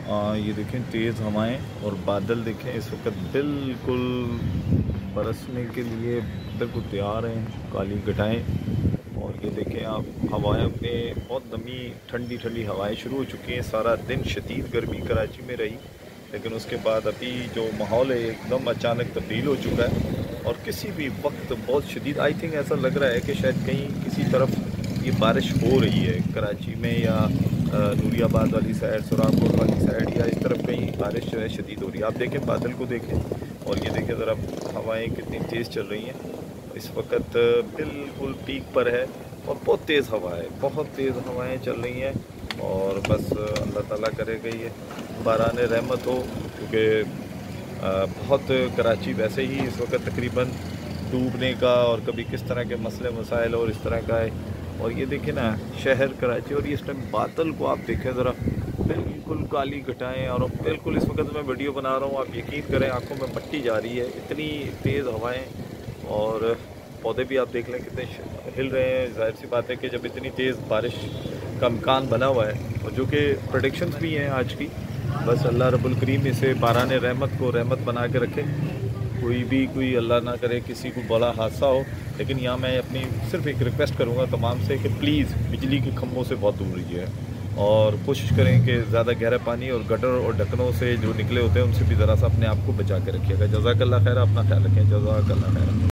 ये देखें तेज़ हवाएं और बादल देखें इस वक्त बिल्कुल बरसने के लिए बिल्कुल तैयार हैं, काली घटाएं। और ये देखें आप हवाएं में बहुत नमी, ठंडी ठंडी हवाएं शुरू हो चुकी हैं। सारा दिन शदीद गर्मी कराची में रही, लेकिन उसके बाद अभी जो माहौल है एकदम अचानक तब्दील हो चुका है और किसी भी वक्त बहुत शदीद, आई थिंक ऐसा लग रहा है कि शायद कहीं किसी तरफ ये बारिश हो रही है कराची में, या नूरियाबाद वाली साइड, सुराकोट वाली साइड, या इस तरफ कहीं बारिश जो है शदीद हो रही है। आप देखें बादल को देखें और ये देखें ज़रा हवाएं कितनी तेज़ चल रही हैं। इस वक्त बिल्कुल पीक पर है और बहुत तेज़ हवा है, बहुत तेज़ हवाएं चल रही हैं। और बस अल्लाह ताला करेगा ये बारान रहमत हो, क्योंकि बहुत कराची वैसे ही इस वक्त तकरीबन डूबने का और कभी किस तरह के मसले मसाइल और इस तरह का है। और ये देखें ना शहर कराची, और ये इस टाइम बादल को आप देखें ज़रा, बिल्कुल काली घटाएं। और बिल्कुल इस वक्त मैं वीडियो बना रहा हूँ, आप यकीन करें आंखों में मट्टी जा रही है, इतनी तेज़ हवाएं। और पौधे भी आप देख लें कितने हिल रहे हैं। जाहिर सी बात है कि जब इतनी तेज़ बारिश का इम्कान बना हुआ है, और जो कि प्रेडिक्शंस भी हैं आज की, बस अल्लाह रब्बुल करीम इसे बारान रहमत को रहमत बना के रखे। कोई अल्लाह ना करे किसी को बड़ा हादसा हो। लेकिन यहाँ मैं अपनी सिर्फ एक रिक्वेस्ट करूँगा तमाम से कि प्लीज़ बिजली के खंभों से बहुत दूर रहिए और कोशिश करें कि ज़्यादा गहरा पानी और गटर और ढक्कनों से जो निकले होते हैं उनसे भी ज़रा सा अपने आप को बचा के रखिएगा। जज़ाकल्लाह खैर, अपना ख्याल रखें। जज़ाकल्लाह खैर।